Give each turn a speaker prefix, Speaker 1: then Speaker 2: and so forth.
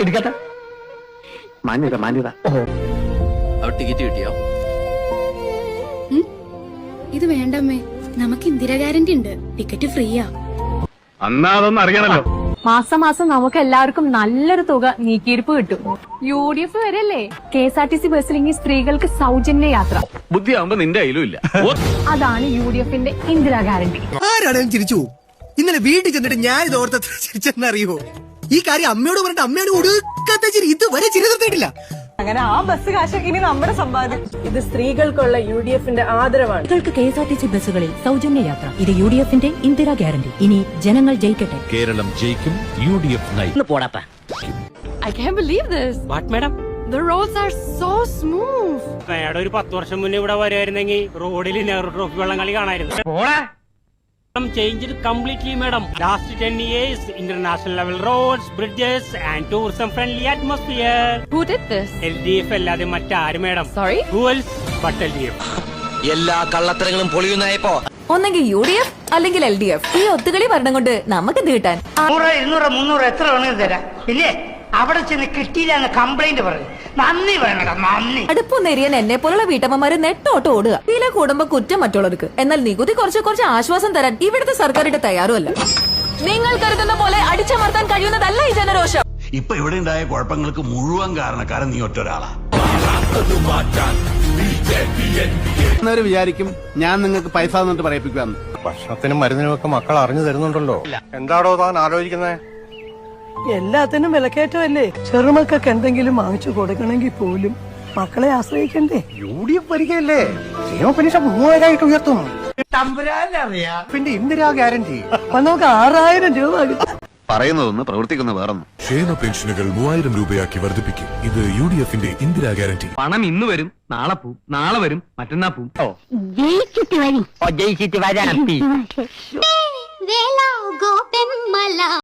Speaker 1: എടുക്കട്ടെ. മാന്യത.
Speaker 2: ടിക്കറ്റ് കിട്ടിയോ?
Speaker 3: ഇത് വേണ്ടമ്മേ, നമുക്ക് ഇന്ദിരാ ഗ്യാരണ്ടി ഉണ്ട്, ടിക്കറ്റ് ഫ്രീയാ.
Speaker 1: അന്നാ അതൊന്നും അറിയണല്ലോ.
Speaker 4: മാസം നമുക്ക് എല്ലാവർക്കും നല്ലൊരു തുക നീക്കിയിരിപ്പ് കിട്ടും. UDF വരല്ലേ KSRTC ബസ്സിലെങ്കിൽ സ്ത്രീകൾക്ക് സൗജന്യ യാത്ര.
Speaker 1: ബുദ്ധിയാവുമ്പോ നിന്റെ കയ്യിലും ഇല്ല.
Speaker 4: അതാണ് UDFന്റെ ഇന്ദിരാ ഗ്യാരണ്ടി.
Speaker 5: ആരാണ് ചിരിച്ചു? ഇന്നലെ വീട്ടിൽ ചെന്നിട്ട് ഞാൻ ഇത് ഓർത്ത ചിരിച്ചെന്നറിയോ? ഈ കാര്യം അമ്മയോട് പറഞ്ഞിട്ട് അമ്മയോട് ഒടുക്കത്തെ ചിരി ഇതുവരെ ചിരി നിർത്തിയിട്ടില്ല.
Speaker 6: അങ്ങനെ ആ ബസ് കാശ് ഇനി നമ്മുടെ സമ്പാദ്യം. ഇത് സ്ത്രീകൾക്കുള്ള UDFന്റെ ആദരവാണ്.
Speaker 7: KSRTC ബസ്സുകളിൽ സൗജന്യ യാത്ര. ഇത് UDFന്റെ ഇന്ദിരാ ഗ്യാരണ്ടി. ഇനി ജനങ്ങൾ ജയിക്കട്ടെ.
Speaker 8: കേരളം ജയിക്കും. UDF നയിക്കും.
Speaker 4: I can't believe this.
Speaker 2: What, madam?
Speaker 4: The roads are so smooth.
Speaker 9: Madam ഒരു 10 വർഷം മുന്നേ ഇവിടെ വരുമായിരുന്നെങ്കിൽ റോഡിൽ നെഹ്റു ട്രോഫി വള്ളം കളി കാണായിരുന്നു. Changed completely, madam. Last 10 years, international level roads, bridges, and tourism friendly atmosphere.
Speaker 4: Who did this?
Speaker 9: LDF അല്ലാതെ മറ്റാരും, madam.
Speaker 4: Sorry?
Speaker 9: Who else but LDF?
Speaker 2: എല്ലാ കള്ളത്തരങ്ങളും പൊളിയുന്നായപ്പോ
Speaker 7: ഒന്നെങ്കിൽ UDF അല്ലെങ്കിൽ LDF. ഈ ഒത്തുകളി ഭരണം കൊണ്ട് നമുക്ക് നീട്ടാൻ
Speaker 6: 100, 200, 300 എത്ര വേണമെങ്കിലും തരാം. ഇല്ലേ അവിടെ ചെന്ന് കിട്ടിയില്ല കംപ്ലൈന്റ് പറയും. നന്ദി വേണം, നന്ദി.
Speaker 7: അടുപ്പൊന്നെരിയാൻ എന്നെ പോലുള്ള വീട്ടമ്മമാര് നെട്ടോട്ട് ഓടുക. വില കൂടുമ്പോ കുറ്റം മറ്റുള്ളവർക്ക്. എന്നാൽ നികുതി കുറച്ച് ആശ്വാസം തരാൻ ഇവിടുത്തെ സർക്കാരിന്റെ തയ്യാറുമല്ല. നിങ്ങൾ കരുതുന്ന പോലെ അടിച്ചമർത്താൻ കഴിയുന്നതല്ല ഈ ജനരോഷം.
Speaker 8: ഇപ്പൊ ഇവിടെ ഉണ്ടായ കുഴപ്പങ്ങൾക്ക് മുഴുവൻ കാരണക്കാരൻ നീ ഒറ്റ ഒരാളാ.
Speaker 5: വിചാരിക്കും ഞാൻ നിങ്ങൾക്ക് പൈസ തന്നിട്ട് പറയിപ്പിക്കാന്ന്.
Speaker 10: ഭക്ഷണത്തിനും മരുന്നിനും ഒക്കെ മക്കൾ അറിഞ്ഞു തരുന്നുണ്ടല്ലോ. എന്താണോ താൻ ആലോചിക്കുന്നത്?
Speaker 6: എല്ലാത്തിനും വിലക്കയറ്റമല്ലേ. ചെറുമക്കൾക്ക് എന്തെങ്കിലും വാങ്ങിച്ചു കൊടുക്കണമെങ്കിൽ പോലും മക്കളെ ആശ്രയിക്കണ്ടേ.
Speaker 10: UDF വരികയല്ലേ, ക്ഷേമപെൻഷൻ 3000 ഉയർത്തും. പിന്നെ ഇന്ദിരാ ഗ്യാരണ്ടി
Speaker 6: നമുക്ക് 6000 രൂപ കിട്ടും.
Speaker 8: പറയുന്നതൊന്ന് പ്രവർത്തിക്കുന്ന വേറൊന്നും.
Speaker 11: ക്ഷേമ പെൻഷനുകൾ 3000 രൂപയാക്കി വർദ്ധിപ്പിക്കും. ഇത് UDFന്റെ ഇന്ദിരാ ഗ്യാരണ്ടി.
Speaker 1: പണം ഇന്ന് വരും, നാളെ പോവും, നാളെ വരും, മറ്റന്നാ പോവും.
Speaker 3: ജയിച്ചിട്ട് വരാം.